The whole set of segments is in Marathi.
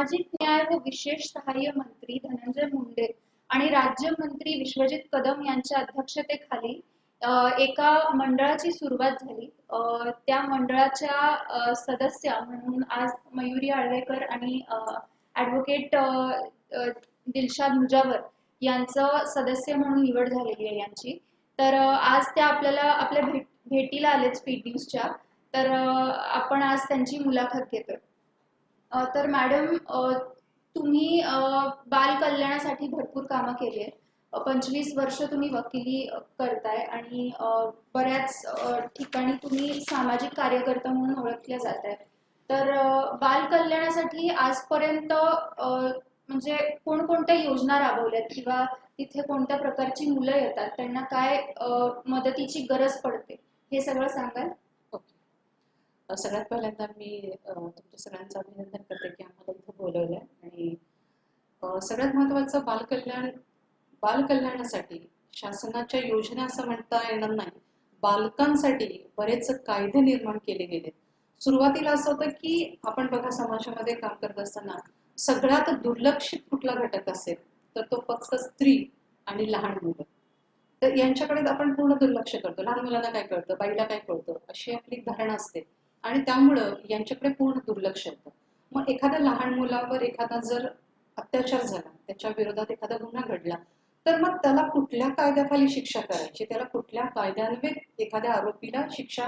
सामाजिक न्याय व विशेष सहाय्य मंत्री धनंजय मुंडे आणि राज्यमंत्री विश्वजित कदम यांच्या अध्यक्षतेखाली एका मंडळाची सुरुवात झाली. त्या मंडळाच्या सदस्य म्हणून आज मयुरी आळवेकर आणि ॲडव्होकेट दिलशाद मुजावर यांचं सदस्य म्हणून निवड झालेली आहे यांची. तर आज त्या आपल्या भेटीला आलेत स्पीड न्यूजच्या. तर आपण आज त्यांची मुलाखत घेतोय. तर मॅडम, तुम्ही बाल कल्याणासाठी भरपूर कामं केली आहेत. 25 वर्ष तुम्ही वकिली करताय आणि बऱ्याच ठिकाणी तुम्ही सामाजिक कार्यकर्ता म्हणून ओळखल्या जात आहे. तर बाल कल्याणासाठी आजपर्यंत म्हणजे कोणकोणत्या योजना राबवल्यात किंवा तिथे कोणत्या प्रकारची मुलं येतात, त्यांना काय मदतीची गरज पडते, हे सगळं सांगाल? सगळ्यात पहिल्यांदा मी तुमच्या सगळ्यांचं अभिनंदन करते की आम्हाला इथं बोलवलं आणि सगळ्यात महत्त्वाचं बालकल्याणासाठी शासनाच्या योजना असं म्हणता येणार नाही. बालकांसाठी बरेच कायदे निर्माण केले गेले. सुरुवातीला असं होतं की आपण बघा, समाजामध्ये काम करत असताना सगळ्यात दुर्लक्षित कुठला घटक असेल तर तो फक्त स्त्री आणि लहान मुलं. तर यांच्याकडे आपण पूर्ण दुर्लक्ष करतो. लहान मुलांना काय कळतं, बाईला काय कळतं, अशी आपली धारणा असते आणि त्यामुळं यांच्याकडे पूर्ण दुर्लक्ष होतं. मग एखाद्या लहान मुलावर एखादा जर अत्याचार झाला, त्याच्या विरोधात एखादा गुन्हा घडला, तर मग त्याला कुठल्या कायद्याखाली शिक्षा करायची, त्याला कुठल्या कायद्यान्वये एखाद्या आरोपीला शिक्षा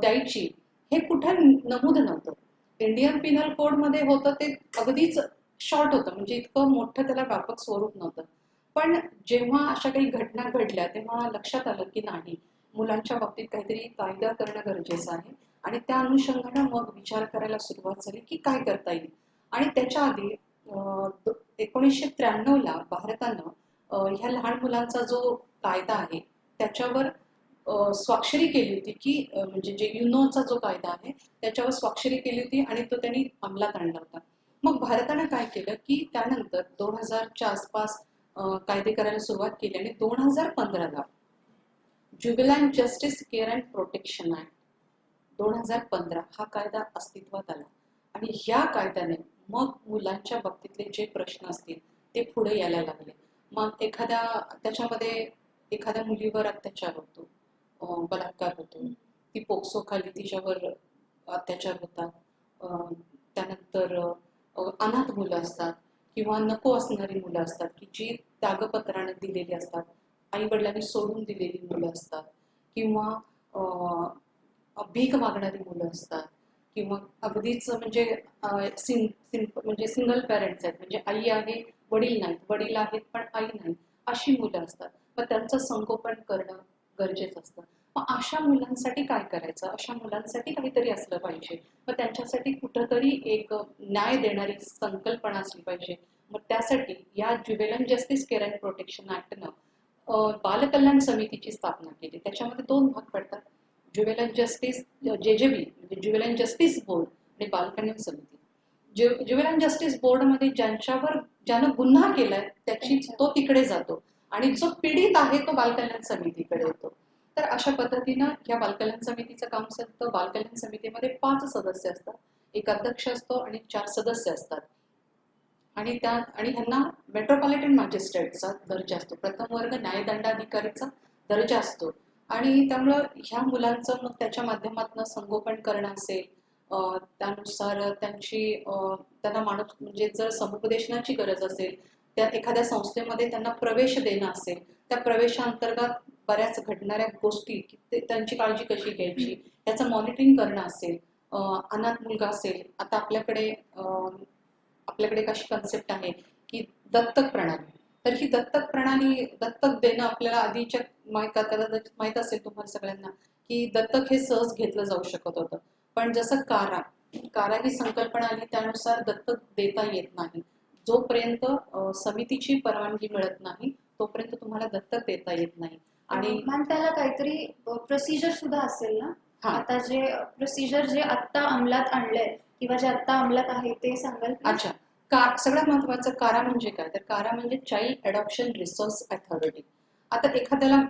द्यायची, हे कुठे नमूद नव्हतं. इंडियन पिनल कोडमध्ये होतं ते अगदीच शॉर्ट होतं, म्हणजे इतकं मोठं त्याला व्यापक स्वरूप नव्हतं. पण जेव्हा अशा काही घटना घडल्या तेव्हा लक्षात आलं की नाही, मुलांच्या बाबतीत काहीतरी कायदा करणं गरजेचं आहे आणि त्या अनुषंगानं मग विचार करायला सुरुवात झाली की काय करता येईल. आणि त्याच्या आधी 1993ला भारतानं ह्या लहान मुलांचा जो कायदा आहे त्याच्यावर स्वाक्षरी केली होती की म्हणजे जे युनोचा जो कायदा आहे त्याच्यावर स्वाक्षरी केली होती आणि तो त्यांनी अंमलात आणला होता. मग भारतानं काय केलं की त्यानंतर 2000च्या आसपास कायदे करायला सुरुवात केली आणि 2015ला juvenile justice care and protection act 2015 हा कायदा अस्तित्वात आला. आणि ह्या कायद्याने मग मुलांच्या बाबतीतले जे प्रश्न असतील ते पुढे यायला लागले. मग त्याच्यामध्ये एखाद्या मुलीवर अत्याचार होतो, बलात्कार होतो, ती पोक्सो खाली तिच्यावर अत्याचार होतात, त्यानंतर अनाथ मुलं असतात किंवा नको असणारी मुलं असतात की जी त्यागपत्राने दिलेली असतात, आई वडिलांनी सोडून दिलेली मुलं असतात, किंवा भीक मागणारी मुलं असतात, किंवा अगदीच म्हणजे सिंगल पॅरेंट्स आहेत, म्हणजे आई आहे वडील नाहीत, वडील आहेत पण आई नाही, अशी मुलं असतात. मग त्यांचं संगोपन करणं गरजेचं असतं. मग अशा मुलांसाठी काय करायचं, अशा मुलांसाठी काहीतरी असलं पाहिजे. मग त्यांच्यासाठी कुठंतरी एक न्याय देणारी संकल्पना असली पाहिजे. मग त्यासाठी या ज्युव्हेनाईल जस्टिस केअर अँड प्रोटेक्शन ऍक्टनं बालकल्याण समितीची स्थापना केली. त्याच्यामध्ये 2 भाग पडतात, ज्युव्हेनाईल जस्टिस JJB म्हणजे ज्युव्हेनाईल जस्टिस बोर्ड आणि बालकल्याण समिती. ज्युव्हेनाईल जस्टिस बोर्डमध्ये ज्यानं गुन्हा केलाय त्याची तो तिकडे जातो आणि जो पीडित आहे तो बालकल्याण समितीकडे येतो. तर अशा पद्धतीनं या बालकल्याण समितीचं काम असतं. बालकल्याण समितीमध्ये 5 सदस्य असतात, एक अध्यक्ष असतो आणि 4 सदस्य असतात. आणि ह्यांना मेट्रोपॉलिटन मॅजिस्ट्रेटचा दर्जा असतो, प्रथम वर्ग न्यायदंडाधिकारीचा दर्जा असतो. आणि त्यामुळं ह्या मुलांचं मग त्याच्या माध्यमातून संगोपन करणं असेल, त्यानुसार त्यांना माणूस म्हणजे जर समुपदेशनाची गरज असेल, त्या एखाद्या संस्थेमध्ये त्यांना प्रवेश देणं असेल, त्या प्रवेशांतर्गत बऱ्याच घडणाऱ्या गोष्टी त्यांची काळजी कशी घ्यायची याचं मॉनिटरिंग करणं असेल, अनाथ मुलगा असेल. आता आपल्याकडे कशी कन्सेप्ट आहे की दत्तक प्रणाली, तर ही दत्तक प्रणाली, दत्तक देणं आपल्याला आधीच्या माहित असेल तुम्हाला सगळ्यांना की दत्तक हे सहज घेतलं जाऊ शकत होतं. पण जसं कारा ही संकल्पना आली त्यानुसार दत्तक देता येत नाही. जोपर्यंत समितीची परवानगी मिळत नाही तोपर्यंत तुम्हाला दत्तक देता येत नाही. आणि त्याला काहीतरी प्रोसिजर सुद्धा असेल ना? आता जे प्रोसिजर जे आता अंमलात आणलंय किंवा जे आता अंमलात आहे ते सांगाल? अच्छा, सगळ्यात महत्वाचं कारा म्हणजे काय, तर कारा म्हणजे चाइल्ड अडॉप्शन रिसोर्स अथॉरिटी. आता एखाद्याला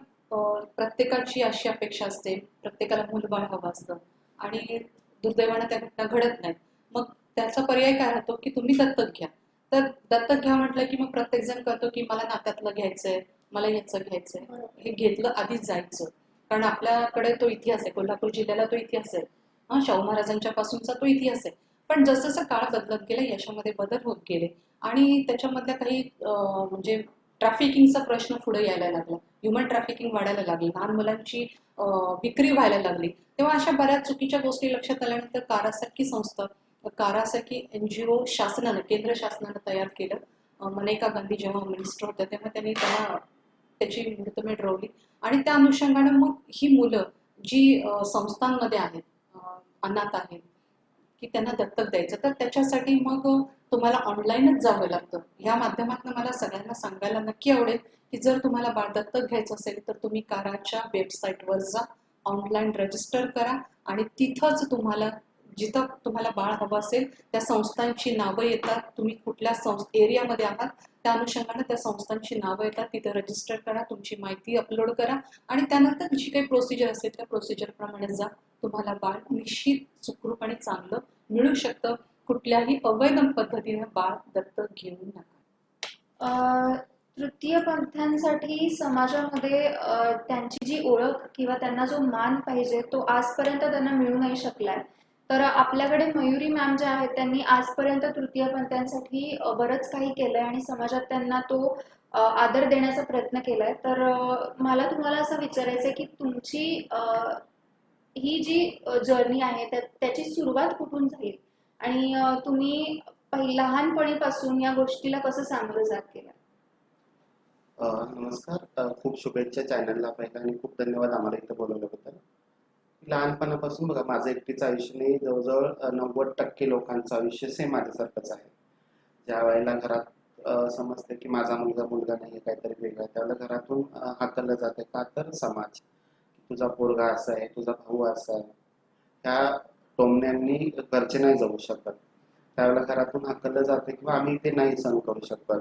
प्रत्येकाची अशी अपेक्षा असते, प्रत्येकाला मुलबाळ हवं असतं आणि दुर्दैवानं त्या घटना घडत नाहीत. मग त्याचा पर्याय काय राहतो की तुम्ही दत्तक घ्या. तर दत्तक घ्या म्हटलं की मग प्रत्येक जण करतो की मला नात्यातलं घ्यायचंय, मला याचं घ्यायचंय. बरोबर. हे घेतलं आधीच जायचं, कारण आपल्याकडे तो इतिहास आहे, कोल्हापूर जिल्ह्याला तो इतिहास आहे. शाहू महाराजांच्या पासूनचा तो इतिहास आहे. पण जसं जसं काळ बदलत गेला याच्यामध्ये बदल होत गेले आणि त्याच्यामधल्या काही म्हणजे ट्रॅफिकिंगचा प्रश्न पुढे यायला लागला, ह्युमन ट्रॅफिकिंग वाढायला लागली, लहान मुलांची विक्री व्हायला लागली. तेव्हा अशा बऱ्याच चुकीच्या गोष्टी लक्षात आल्यानंतर कारासाकी संस्था, कारासाकी NGO शासनानं, केंद्र शासनानं तयार केलं. मनेका गांधी जेव्हा मिनिस्टर होत्या तेव्हा त्यांनी त्याची मुहूर्तमेढ रोवली आणि त्या अनुषंगानं मग ही मुलं जी संस्थांमध्ये आहेत, अनाथ आहेत, की त्यांना दत्तक द्यायचं, तर त्याच्यासाठी मग तुम्हाला ऑनलाईनच जावं लागतं. या माध्यमातून मला सगळ्यांना सांगायला नक्की आवडेल की जर तुम्हाला बाळ दत्तक घ्यायचं असेल तर तुम्ही काराच्या वेबसाईटवर जा, ऑनलाईन रजिस्टर करा आणि तिथंच तुम्हाला जिथं तुम्हाला बाळ हवं असेल त्या संस्थांची नावं येतात. तुम्ही कुठल्या एरियामध्ये आहात त्या अनुषंगाने त्या संस्थांची नावं येतात, तिथे रजिस्टर करा, तुमची माहिती अपलोड करा आणि त्यानंतर जी काही प्रोसिजर असेल त्या प्रोसिजरप्रमाणे जा. तुम्हाला बाळ निश्चित सुखरूप आणि चांगलं मिळू शकतं. कुठल्याही अवैध पद्धतीने बाळ दत्तक घेऊ नका. तृतीय पंथांसाठी समाजामध्ये त्यांची जी ओळख किंवा त्यांना जो मान पाहिजे तो आजपर्यंत त्यांना मिळू नाही शकलाय. तर आपल्याकडे मयुरी मॅम ज्या आहेत त्यांनी आजपर्यंत तृतीय पंथांसाठी बरंच काही केलंय आणि समाजात त्यांना तो आदर देण्याचा प्रयत्न केलाय. तर मला तुम्हाला असं विचारायचंय की तुमची ही जी जर्नी आहे त्याची सुरुवात कुठून झाली आणि तुम्ही लहानपणीपासून या गोष्टीला कसं सामोरं जात केलं? नमस्कार. खूप शुभेच्छा चॅनलला पहिला आणि खूप धन्यवाद आम्हाला इथं बोलवल्याबद्दल. लहानपणापासून बघा माझं एकटीचं आयुष्य नाही, जवळजवळ 90% लोकांचं आयुष्य सेम माझ्यासारखंच आहे. ज्या वेळेला घरात समजते की माझा मुलगा मुलगा नाही, काहीतरी वेगळं आहे, त्यावेळेला घरातून हाकललं जाते. का तर समाज, तुझा पोरगा असा आहे, तुझा भाऊ असा आहे, ह्या टोमण्यांनी घरचे नाही जाऊ शकत. त्यावेळेला घरातून हाकललं जाते किंवा आम्ही ते नाही सहन करू शकत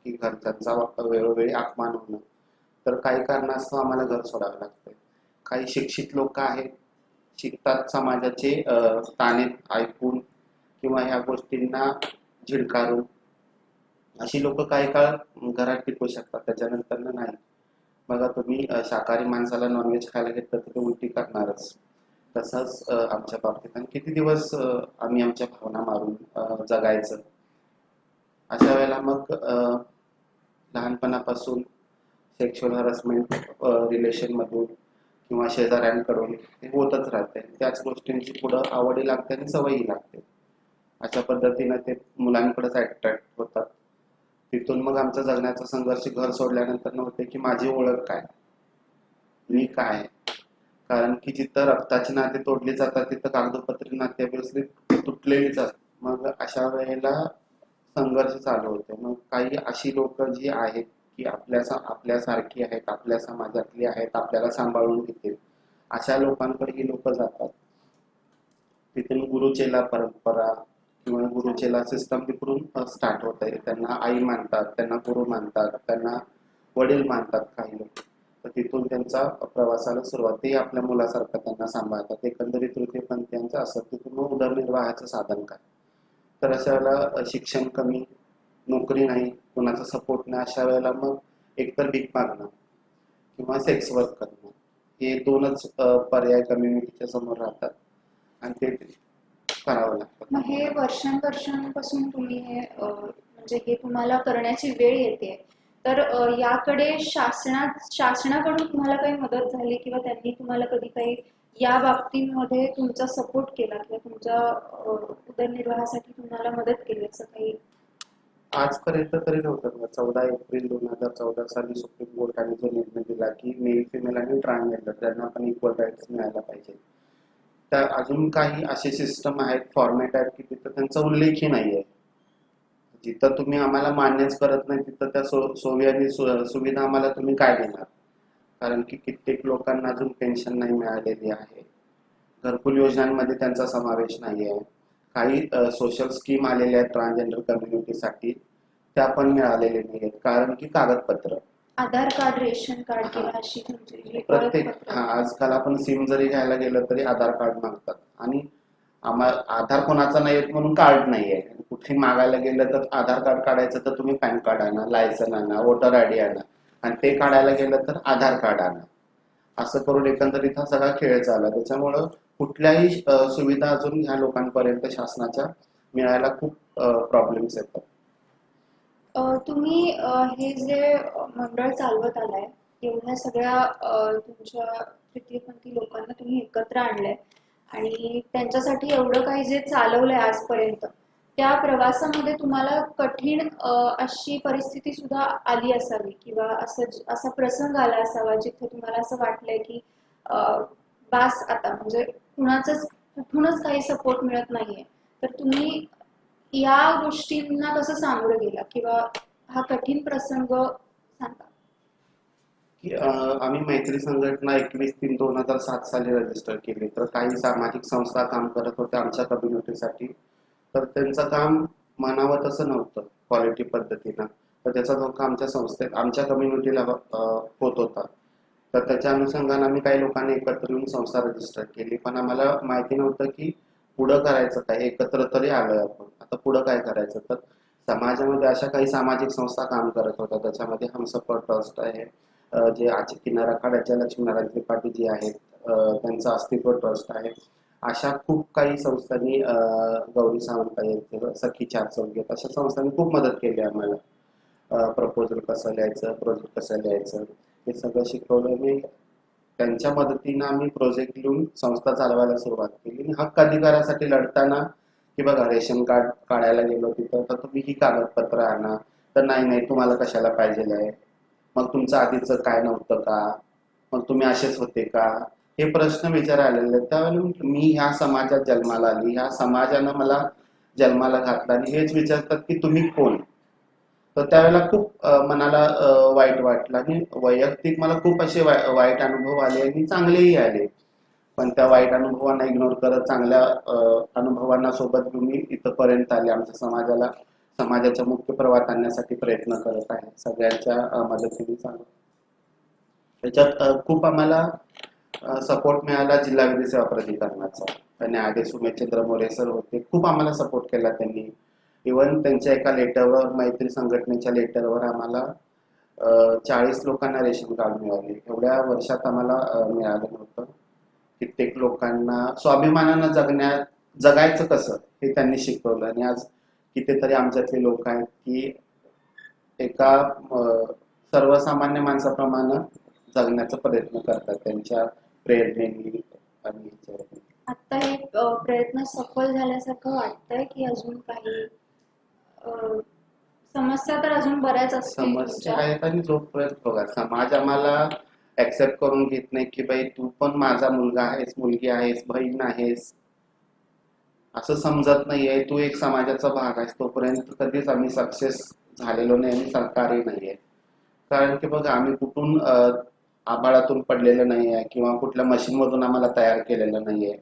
की घरच्यांचा वेळोवेळी अपमान होणं. तर काही कारणास्तव आम्हाला घर सोडावं लागतं. काही शिक्षित लोक आहेत, शिकतात, समाजाचे ताणे ऐकून किंवा ह्या गोष्टींना झिडकारून अशी लोक काही काळ घरात टिकू शकतात, त्याच्यानंतर नाही. बघा तुम्ही शाकाहारी माणसाला नॉनव्हेज खायला घेतलं तर ते उलटी करणारच. तसंच आमच्या बाबतीत आणि किती दिवस आम्ही आमच्या भावना मारून जगायचं. अशा वेळेला मग लहानपणापासून सेक्शुअल हॅरसमेंट रिलेशनमधून किंवा शेजाऱ्यांकडून हे होतच राहते. त्याच गोष्टींची पुढं आवडी लागते आणि सवयी लागते. अशा पद्धतीनं ते मुलांकडेच अट्रॅक्ट होतात. तिथून मग आमचा जगण्याचा संघर्ष घर सोडल्यानंतर नव्हते की माझी ओळख काय, मी काय. कारण की जिथं रक्ताची नाते तोडली जातात तिथं कागदोपत्री नाते ऑब्व्हियसली तुटलेलीच असतात. मग अशा वेळेला संघर्ष चालू होते. मग काही अशी लोक जी आहेत की आपल्यासारखी आहेत, आपल्या समाजातली आहेत, आपल्याला सांभाळून घेतील, अशा लोकांकडे ही लोक जातात. तिथून गुरुचेला परंपरा किंवा गुरुचेला सिस्टम तिकडून स्टार्ट होत आहे. त्यांना आई मानतात, त्यांना गुरु मानतात, त्यांना वडील मानतात काही लोक. तर तिथून त्यांचा प्रवासाला सुरुवात, ते आपल्या मुलासारखं त्यांना सांभाळतात. एकंदरीत तृतीयपंथीयांचं असं. तिथून मग उदरनिर्वाहाचं साधन काय. तर अशा वेळेला शिक्षण कमी, नोकरी नाही, कोणाचा सपोर्ट नाही, अशा वेळेला मग एकतर भीक मागणं किंवा सेक्स वर्क करणं, हे दोनच पर्याय कम्युनिटीच्या समोर राहतात आणि ते करावं लागतं. मग हे वर्षांपासून तुम्ही हे म्हणजे हे तुम्हाला करण्याची वेळ येते, तर याकडे शासनाकडून तुम्हाला काही मदत झाली किंवा त्यांनी तुम्हाला कधी काही या बाबतीमध्ये तुमचा सपोर्ट केला किंवा तुमच्या उदरनिर्वाहासाठी तुम्हाला मदत केली असं काही? आजपर्यंत तरी नव्हतं. 14 एप्रिल 2014 साली सुप्रीम कोर्टाने जो निर्णय दिला की मेल, फिमेल आणि ट्रान्सजेंडर त्यांना पण इक्वल राईट्स मिळायला पाहिजे. तर अजून काही असे सिस्टम आहेत, फॉर्मॅट आहेत की तिथं त्यांचा उल्लेखही नाही आहे. जिथं तुम्ही आम्हाला मान्यच करत नाही तिथं त्या सोयी आणि सुविधा आम्हाला तुम्ही काय देणार. कारण की कित्येक लोकांना अजून पेन्शन नाही मिळालेली आहे, घरकुल योजनांमध्ये त्यांचा समावेश नाही आहे. काही सोशल स्कीम आलेल्या आहेत ट्रान्सजेंडर कम्युनिटीसाठी, त्या पण मिळालेल्या नाही आहेत. कारण की कागदपत्र, आधार कार्ड, रेशन कार्ड किंवा अशी तुमची प्रत्येक आजकाल आपण सिम जरी घ्यायला गेलं तरी आधार कार्ड मागतात. आणि आधार कोणाचा नाही येत म्हणून कार्ड नाहीये. कुठे मागायला गेलं तर आधार कार्ड काढायचं तर तुम्ही पॅन कार्ड आणा, लायसन आणा, वोटर आयडी आणा, आणि ते काढायला गेलं तर आधार कार्ड आणा. असं करून एकंदरीत हा सगळा खेळ चालला. त्याच्यामुळं कुठल्याही सुविधा अजून ह्या लोकांपर्यंत शासनाच्या मिळायला खूप प्रॉब्लेम्स येतात. तुम्ही हे जे मंडळ चालवत आलाय, एवढ्या सगळ्या तुमच्या तृतीयपंथी लोकांना तुम्ही एकत्र आणलंय आणि त्यांच्यासाठी एवढं काही जे चालवलंय आजपर्यंत, त्या प्रवासामध्ये तुम्हाला कठीण अशी परिस्थिती सुद्धा आली असावी किंवा असा प्रसंग आला असावा जिथे तुम्हाला असं वाटलंय की बास आता, म्हणजे कुठूनच काही सपोर्ट मिळत नाहीये, तर तुम्ही या गोष्टींना कसं सामोरं गेला किंवा हा कठीण प्रसंग सांगा. की आम्ही मैत्री संघटना 21/3/2007 साली रजिस्टर केली. तर काही सामाजिक संस्था काम करत होत्या आमच्या कम्युनिटीसाठी. तर त्यांचं काम म्हणावं तसं नव्हतं क्वालिटी पद्धतीनं. तर त्याचा धोका आमच्या संस्थेत, आमच्या कम्युनिटीला होत होता. तर त्याच्या अनुषंगाने आम्ही काही लोकांनी एकत्र येऊन संस्था रजिस्टर केली. पण आम्हाला माहिती नव्हतं की पुढं करायचं काय. एकत्र तरी आलोय आपण, आता पुढं काय करायचं. तर समाजामध्ये अशा काही सामाजिक संस्था काम करत होत्या. त्याच्यामध्ये हमसफर ट्रस्ट आहे, जे आजचे किनारा खाड्याच्या लक्ष्मीनारायण त्रिपाठी जी आहेत, त्यांचं अस्तित्व ट्रस्ट आहे. अशा खूप काही संस्थांनी, गौरी सावंत आहेत, सखी चार चौघेत, अशा संस्थांनी खूप मदत केली आम्हाला. प्रपोजल कसं लिहायचं, प्रोजेक्ट कसं लिहायचं, हे सगळं शिकवलं. मी त्यांच्या मदतीनं आम्ही प्रोजेक्ट लिहून संस्था चालवायला सुरुवात केली. आणि हक्क अधिकारासाठी लढताना की बघा, रेशन कार्ड काढायला गेलो तिथं तर तुम्ही ही कागदपत्र आणा, तर नाही तुम्हाला कशाला पाहिजे आहे, मग तुमचं आधीचं काय नव्हतं का, मग तुम्ही असेच होते का, हे प्रश्न विचारायला. त्यावेळेला मी ह्या समाजात जन्माला आली, ह्या समाजानं मला जन्माला घातला आणि हेच विचारतात की तुम्ही कोण. तर त्यावेळेला खूप मनाला वाईट वाटलं आणि वैयक्तिक मला खूप असे वाईट अनुभव आले आणि चांगलेही आले. पण त्या वाईट अनुभवांना इग्नोर करत चांगल्या अनुभवांना सोबत घेऊन मी इथपर्यंत आले. आमच्या समाजाच्या मुख्य प्रवाहात आणण्यासाठी प्रयत्न करत आहे सगळ्यांच्या मदतीने चालू. त्याच्यात खूप आम्हाला सपोर्ट मिळाला जिल्हा विधी सेवा प्राधिकरणाचा. आणि आदेश उमेशचंद्र मोरे सर होते, खूप आम्हाला सपोर्ट केला त्यांनी. इव्हन त्यांच्या एका लेटरवर, मैत्री संघटनेच्या लेटरवर आम्हाला 40 लोकांना रेशन कार्ड मिळाले. एवढ्या वर्षात आम्हाला मिळालं नव्हतं. कित्येक लोकांना स्वाभिमानानं जगायचं कसं हे त्यांनी शिकवलं. आणि आज कितीतरी आमच्यातले लोक आहेत की एका सर्वसामान्य माणसाप्रमाणे जगण्याचा प्रयत्न करतात त्यांच्या प्रेरणेने. आणि आता हे प्रयत्न सफल झाल्यासारखं वाटतंय की अजून काही समस्या तर अजून बऱ्याच असतील समस्या आहेत. आणि जोपर्यंत बघा समाज आम्हाला ऍक्सेप्ट करून घेत नाही की बाई तू पण माझा मुलगा आहेस, मुलगी आहेस, बहीण आहेस, असं समजत नाहीये, तू एक समाजाचा भाग आहेस, तोपर्यंत कधीच आम्ही सक्सेस झालेलो नाही आणि सरकारही नाहीये. कारण की बघा, आम्ही कुठून आभाळातून पडलेलं नाहीये किंवा कुठल्या मशीन मधून आम्हाला तयार केलेलं नाहीये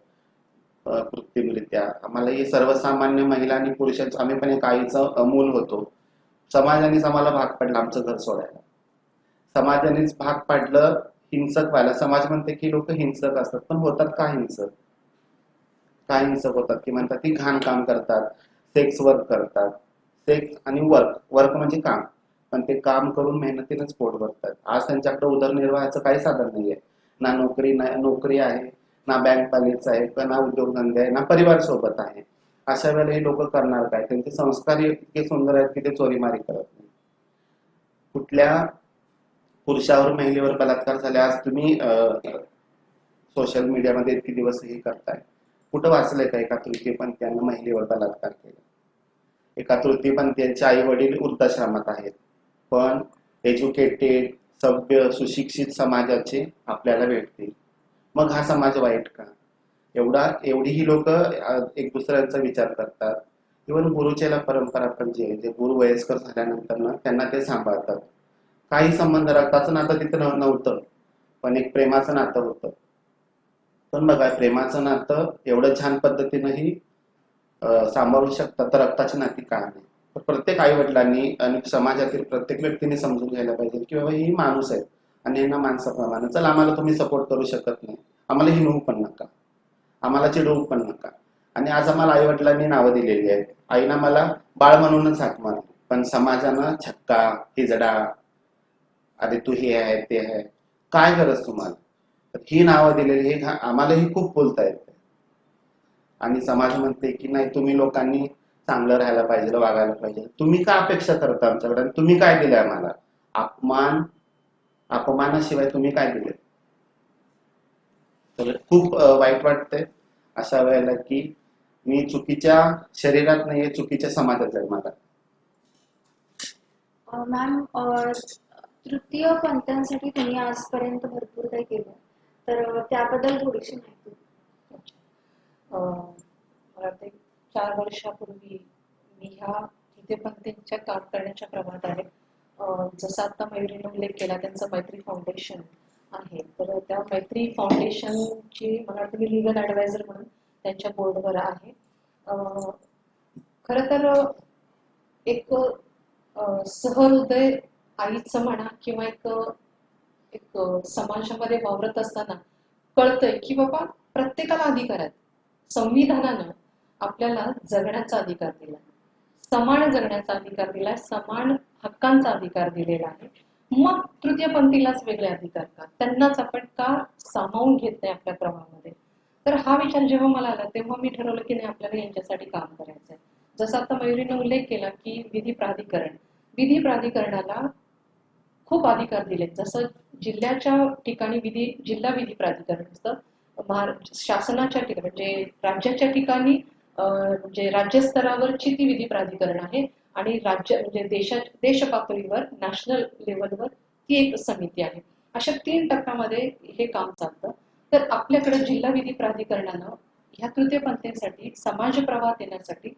कृत्रिमरित्या. आम्हाला हे सर्वसामान्य महिला आणि पुरुषांचं, आम्ही पण एक आईचं मूल होतो. समाजानेच आम्हाला भाग पडला आमचं घर सोडायला. समाजानेच भाग पाडलं हिंसक व्हायला. समाज म्हणते की लोक हिंसक असतात, पण होतात का हिंसक? काय हिंसक होतात की म्हणतात ती घाण काम करतात, सेक्स वर्क करतात. सेक्स आणि वर्क म्हणजे काम, पण ते काम करून मेहनतीनेच पोट भरतात. आज त्यांच्याकडे उदरनिर्वाहाचं काही साधन नाहीये. ना नोकरी आहे, ना बँक बॅलन्स आहे, ना उद्योगधंदे आहे, ना परिवार सोबत आहे. अशा वेळेला हे लोक करणार काय? त्यांचे संस्कार इतके सुंदर आहेत की ते चोरीमारी करत नाही. कुठल्या पुरुषावर महिलेवर बलात्कार झाले, आज तुम्ही सोशल मीडियामध्ये इतके दिवस हे करताय, कुठं वाचलंय का एका तृतीयपंथीयांना महिलेवर बलात्कार केला? एका तृतीयपंथीयांचे आई वडील वृद्धाश्रमात आहेत, पण एज्युकेटेड, सभ्य, सुशिक्षित समाजाचे आपल्याला भेटतील. मग हा समाज वाईट का? एवढी ही लोक एक दुसऱ्यांचा विचार करतात. इव्हन गुरुचेला परंपरा पण जे गुरु वयस्कर झाल्यानंतर ना त्यांना ते सांभाळतात. काही संबंध रक्ताचं नातं तिथं नव्हतं, पण एक प्रेमाचं नातं होतं. पण बघा, प्रेमाचं नातं एवढं छान पद्धतीनंही सांभाळू शकतात, तर रक्ताची नाती का नाही? तर प्रत्येक आई वडिलांनी आणि समाजातील प्रत्येक व्यक्तीने समजून घ्यायला पाहिजे की बाबा ही माणूस आहे आणि यांना माणसाप्रमाणे. चल, आम्हाला तुम्ही सपोर्ट करू शकत नाही, आम्हाला हिणवू पण नका, आम्हाला चिडवू पण नका, आणि आज आम्हाला आई वडिलांनी नावं दिलेली आहेत. आईनं मला बाळ म्हणूनच हाक मारली, पण समाजानं छक्का, हिजडा, अरे तू हे आहे ते आहे, काय गरज तुम्हाला. तर ही नावं दिलेली हे आम्हालाही खूप बोलता येते. आणि समाज म्हणते की नाही, तुम्ही लोकांनी चांगलं राहायला पाहिजे, वागायला पाहिजे. तुम्ही काय अपेक्षा करता आमच्याकडे, आणि तुम्ही काय दिलंय आम्हाला? अपमानाशिवाय तुम्ही काय दिले? तर खूप वाईट वाटतंय अशा वेळेला की मी चुकीच्या शरीरात नाहीये, चुकीच्या समाजात आहे मला. मॅम, तृतीय पंथांसाठी तुम्ही आजपर्यंत भरपूर काही केलं, तर त्याबद्दल थोडीशी माहिती. मला वाटते 4 वर्षापूर्वी मी ह्या तृतीयपंथींच्या काम करण्याच्या प्रभात आहे. जसं आता मयुरीने उल्लेख केला, त्यांचं मैत्री फाउंडेशन आहे. तर त्या मैत्री फाउंडेशनची मला वाटतं मी लिगल ॲडवायझर म्हणून त्यांच्या बोर्डवर आहे. खरं तर एक सहृदय आईचं म्हणा किंवा एक समाजामध्ये वावरत असताना कळतंय की बाबा प्रत्येकाला अधिकार आहेत. संविधानानं आपल्याला जगण्याचा अधिकार दिला, समान जगण्याचा अधिकार दिलाय, समान हक्कांचा अधिकार दिलेला आहे. मग तृतीयपंथीलाच वेगळे अधिकार का? त्यांनाच आपण का सामावून घेत नाही आपल्या प्रवाहामध्ये? तर हा विचार जेव्हा मला आला तेव्हा मी ठरवलं की नाही, आपल्याला यांच्यासाठी काम करायचं आहे. जसं आता मयुरीने उल्लेख केला की विधी प्राधिकरणाला खूप अधिकार दिले. जसं जिल्ह्याच्या ठिकाणी जिल्हा विधी प्राधिकरण असतं, शासनाच्या ठिकाणी म्हणजे राज्याच्या ठिकाणी म्हणजे राज्यस्तरावरची ती विधी प्राधिकरण आहे, आणि राज्य म्हणजे देश पातळीवर नॅशनल लेवलवर ती एक समिती आहे. अशा 3 टप्प्यामध्ये हे काम चालतं. तर आपल्याकडे जिल्हा विधी प्राधिकरणानं ह्या तृतीयपंथींसाठी समाज प्रवाहात येण्यासाठी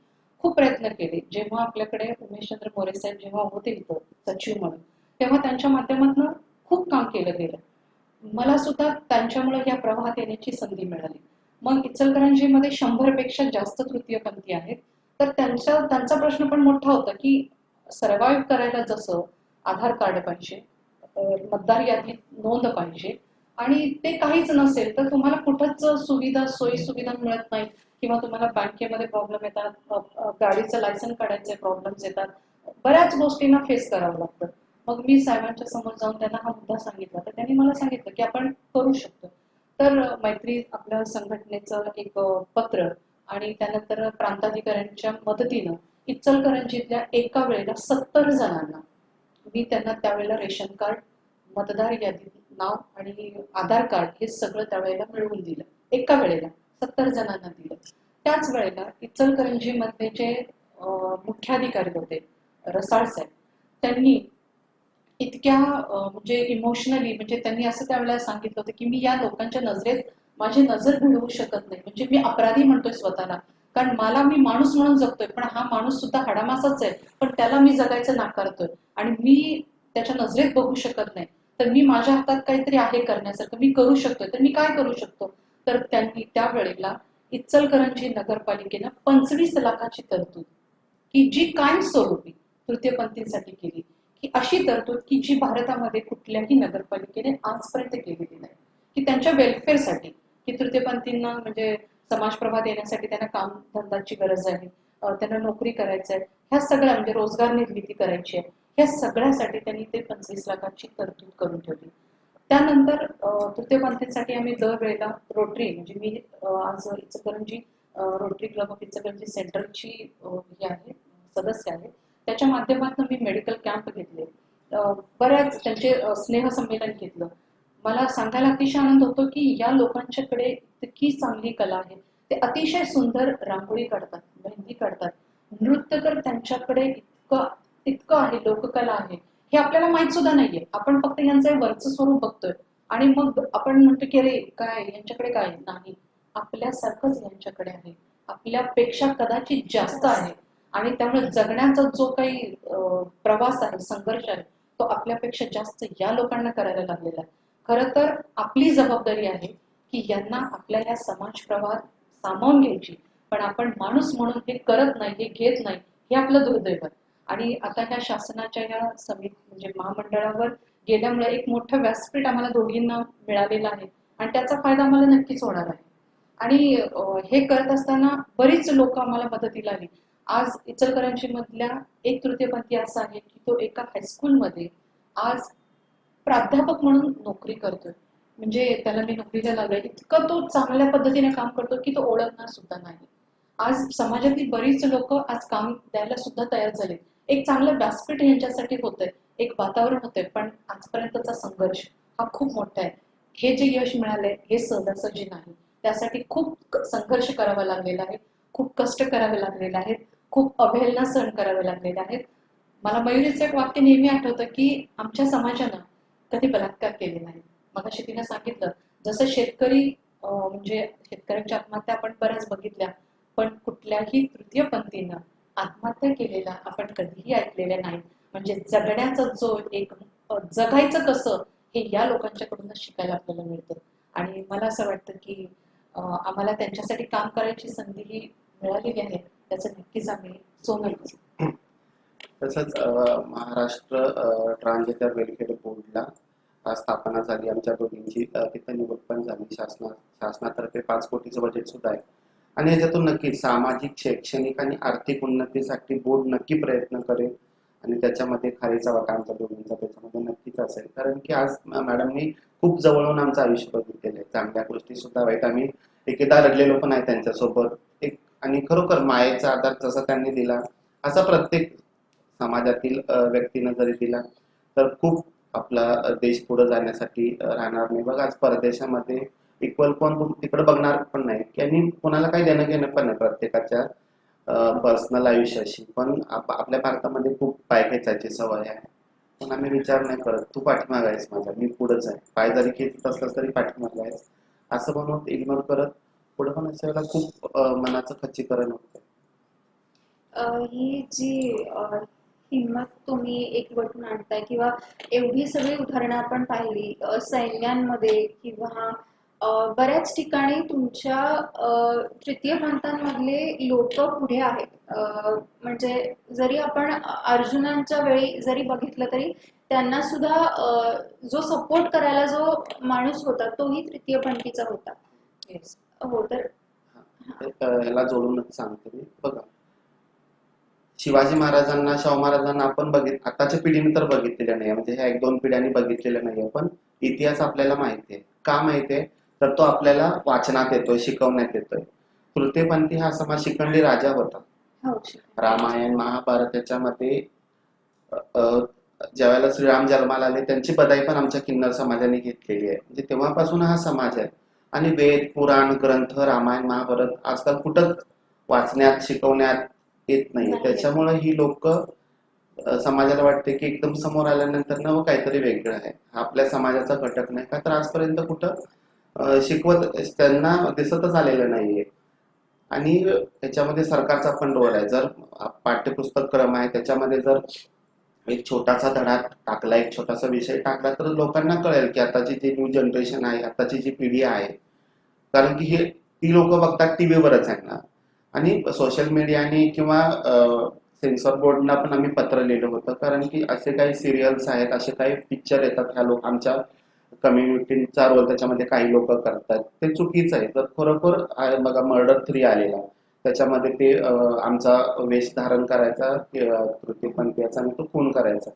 खूप प्रयत्न केले. जेव्हा आपल्याकडे उमेशचंद्र मोरे साहेब जेव्हा होते इथं सचिव म्हणून, तेव्हा त्यांच्या माध्यमातून खूप काम केलं गेलं. मला सुद्धा त्यांच्यामुळे या प्रवाहात येण्याची संधी मिळाली. मग इचलकरंजीमध्ये 100पेक्षा जास्त तृतीयपंथी आहेत. तर त्यांचा प्रश्न पण मोठा होता की सर्व्हाइव्ह करायला जसं आधार कार्ड पाहिजे, मतदार यादीत नोंद पाहिजे, आणि ते काहीच नसेल तर तुम्हाला कुठंच सोयी सुविधा मिळत नाही, किंवा तुम्हाला बँकेमध्ये प्रॉब्लेम येतात, गाडीचं लायसन काढायचे प्रॉब्लेम्स येतात, बऱ्याच गोष्टींना फेस करावं लागतं. मग मी साहेबांच्या समोर जाऊन त्यांना हा मुद्दा सांगितला, तर त्यांनी मला सांगितलं की आपण करू शकतो. तर मैत्री आपल्या संघटनेचं एक पत्र आणि त्यानंतर प्रांताधिकाऱ्यांच्या मदतीनं इचलकरंजीतल्या एका वेळेला 70 जणांना मी त्यांना त्यावेळेला रेशन कार्ड, मतदार यादीत नाव आणि आधार कार्ड हे सगळं त्यावेळेला मिळवून दिलं. एका वेळेला 70 जणांना दिलं. त्याच वेळेला इचलकरंजीमध्ये जे मुख्याधिकारी होते रसाळ साहेब, त्यांनी इतक्या म्हणजे इमोशनली, म्हणजे त्यांनी असं त्यावेळेला सांगितलं होतं की मी या लोकांच्या नजरेत माझी नजर भिडवू शकत नाही. म्हणजे मी अपराधी म्हणतोय स्वतःला, कारण मी माणूस म्हणून जगतोय, पण हा माणूस सुद्धा हाडामासाच आहे, पण त्याला मी जगायचं नाकारतोय आणि मी त्याच्या नजरेत बघू शकत नाही. तर मी माझ्या हातात काहीतरी आहे करण्यासारखं, मी करू शकतोय, तर मी काय करू शकतो? तर त्यांनी त्यावेळेला इचलकरंजी नगरपालिकेनं 25 लाखाची तरतूद, की जी कायमस्वरूपी तृतीयपंथींसाठी केली, की अशी तरतूद की जी भारतामध्ये कुठल्याही नगरपालिकेने आजपर्यंत केलेली नाही, की त्यांच्या वेलफेअरसाठी, की तृतीयपंथींना म्हणजे समाजप्रभात येण्यासाठी त्यांना काम धंदाची गरज आहे, त्यांना नोकरी करायचं आहे, ह्या सगळ्या म्हणजे रोजगार निर्मिती करायची आहे, ह्या सगळ्यासाठी त्यांनी ते 25 लाखाची तरतूद करून ठेवली. त्यानंतर तृतीयपंथींसाठी आम्ही दरवेळेला रोटरी, म्हणजे मी आज Ichalkaranji Rotary club of Ichalkaranji सेंट्रलची ही आहे, सदस्य आहे. त्याच्या माध्यमातून मी मेडिकल कॅम्प घेतले, बऱ्याच त्यांचे स्नेहसंमेलन घेतलं. मला सांगायला अतिशय आनंद होतो की या लोकांच्याकडे इतकी चांगली कला आहे. ते अतिशय सुंदर रांगोळी काढतात, मेहंदी काढतात, नृत्य तर त्यांच्याकडे इतकं आहे, लोककला आहे, हे आपल्याला माहित सुद्धा नाहीये. आपण फक्त यांचं वरचं स्वरूप बघतोय आणि मग आपण म्हणतो की अरे काय यांच्याकडे काय नाही, आपल्यासारखंच यांच्याकडे आहे, आपल्यापेक्षा कदाचित जास्त आहे. आणि त्यामुळे जगण्याचा जो काही प्रवास आहे, संघर्ष आहे, तो आपल्यापेक्षा जास्त या लोकांना करायला लागलेला आहे. खरं तर आपली जबाबदारी आहे की यांना आपल्या या समाज प्रवाहात सामावून घ्यायची, पण आपण माणूस म्हणून हे करत नाही, हे घेत नाही, हे आपलं दुर्दैव आहे. आणि आता ह्या शासनाच्या या म्हणजे महामंडळावर गेल्यामुळे एक मोठं व्यासपीठ आम्हाला दोघींना मिळालेलं आहे, आणि त्याचा फायदा आम्हाला नक्कीच होणार आहे. आणि हे करत असताना बरीच लोक आम्हाला मदतीला आली. आज इचलकरंजी मधल्या एक तृतीयपंथी असा आहे की तो एका हायस्कूलमध्ये आज प्राध्यापक म्हणून नोकरी करतोय. म्हणजे त्याला मी नोकरीला लागलोय, इतकं तो चांगल्या पद्धतीने काम करतो की तो ओळखणार सुद्धा नाही. आज समाजातील बरीच लोक आज काम द्यायला सुद्धा तयार झाले. एक चांगलं व्यासपीठ यांच्यासाठी होतंय, एक वातावरण होतंय, पण आजपर्यंतचा संघर्ष हा खूप मोठा आहे. हे जे यश मिळालंय हे सहजासहजी नाही. त्यासाठी खूप संघर्ष करावा लागलेला आहे, खूप कष्ट करावे लागलेले आहेत, खूप अवहेलना सहन करावे लागलेले आहेत. मला मयुरीचं एक वाक्य नेहमी आठवतं की आमच्या समाजानं कधी बलात्कार केले नाही. मगाशी तिने सांगितलं जसं शेतकरी म्हणजे शेतकऱ्यांच्या आत्महत्या आपण बऱ्याच बघितल्या, पण कुठल्याही तृतीयपंथीनं आत्महत्या केलेला आपण कधीही ऐकलेल्या नाही. म्हणजे जगण्याचा जो एक जगायचं कसं हे या लोकांच्याकडूनच शिकायला आपल्याला मिळतं. आणि मला असं वाटतं की आम्हाला त्यांच्यासाठी काम करायची संधी ही मिळालेली आहे, त्याचं नक्कीच आम्ही सोनं घेऊ. तसंच महाराष्ट्र ट्रान्सजेंडर वेलफेअर बोर्डला स्थापना झाली आमच्या दोघींची. तिथं निवड पण झाली. शासनातर्फे 5 कोटीचं बजेट सुद्धा आहे. आणि ह्याच्यातून नक्कीच सामाजिक, शैक्षणिक आणि आर्थिक उन्नतीसाठी बोर्ड नक्की प्रयत्न करेल आणि त्याच्यामध्ये खारीचा वाटा आमच्या दोघींचा त्याच्यामध्ये नक्कीच असेल. कारण की आज मॅडमनी खूप जवळून आमचं आयुष्य बघितलेलं आहे. चांगल्या गोष्टी सुद्धा वाईट. आम्ही एकेदा रडलेलो पण आहे त्यांच्यासोबत. एक आणि खरोखर मायेचा आधार जसा त्यांनी दिला असा प्रत्येक समाजातील व्यक्तीनं जरी दिला तर खूप आपला देश पुढे जाण्यासाठी राहणार नाही. बघा आज परदेशामध्ये इक्वल कोण तिकडे बघणार पण नाही की आणि कोणाला काही देणं घेणं पण नाही प्रत्येकाच्या पर्सनल आयुष्याशी. पण आपल्या भारतामध्ये खूप पाय खेचायची सवय आहे. पण आम्ही विचार नाही करत, तू पाठीमागे आहेस माझ्या, मी पुढेच आहे. पाय जरी खेचत असलास तरी पाठीमागे आहेस असं म्हणून इग्नोर करत पुढे पण अशा वेळेला खूप मनाचं खच्चीकरण होतं. ही जी हिंमत तुम्ही एकवटून आणताय किंवा एवढी सगळी उदाहरणं आपण पाहिली सैन्यांमध्ये किंवा बऱ्याच ठिकाणी तुमच्या तृतीयपंथांमधले लोक पुढे आहेत. म्हणजे जरी आपण अर्जुनांच्या वेळी जरी बघितलं तरी त्यांना सुद्धा जो सपोर्ट करायला जो माणूस होता तोही तृतीयपंथीचा होता. हो तर ह्याला जोडूनच सांगतो मी. बघा शिवाजी महाराजांना, शाहू महाराजांना आपण आताच्या पिढीने तर बघितलेलं नाही, म्हणजे ह्या 1-2 पिढ्यांनी बघितलेलं नाहीये. पण इतिहास आपल्याला माहिती आहे. का माहिती आहे तर तो आपल्याला वाचनात येतोय, शिकवण्यात येतोय. तृतीयपंथी हा समाज शिखंडी राजा होता. रामायण, महाभारत याच्यामध्ये ज्यावेळेला श्रीराम जन्माला आले त्यांची बदाई पण आमच्या किन्नर समाजाने घेतलेली आहे. म्हणजे तेव्हापासून हा समाज आहे. आणि वेद, पुराण, ग्रंथ, रामायण, महाभारत आजकाल कुठंच वाचण्यात, शिकवण्यात येत नाही. त्याच्यामुळे ही लोक समाजाला वाटते की एकदम समोर आल्यानंतर ना काहीतरी वेगळं आहे, आपल्या समाजाचा घटक नाही का. तर आजपर्यंत कुठं शिकवत त्यांना दिसतच आलेलं नाहीये. आणि त्याच्यामध्ये सरकारचा पण रोल आहे. जर पाठ्यपुस्तक क्रम आहे त्याच्यामध्ये जर एक छोटासा धडा टाकला, एक छोटासा विषय टाकला तर लोकांना कळेल की आताची जी न्यू जनरेशन आहे, आताची जी पिढी आहे, कारण की हे ती लोक बघतात टीव्हीवरच आहे ना. आणि सोशल मीडियाने किंवा सेन्सॉर बोर्डना पण आम्ही पत्र लिहिलं होतं. कारण की असे काही सिरियल्स आहेत, असे काही पिक्चर येतात, ह्या लोक आमच्या कम्युनिटीचा रोल त्याच्यामध्ये काही लोक करतात, ते चुकीचं आहे. तर खरोखर बघा मर्डर 3 आलेला, त्याच्यामध्ये ते आमचा वेश धारण करायचा तृतीयपंथीयाचा आणि तो खून करायचा.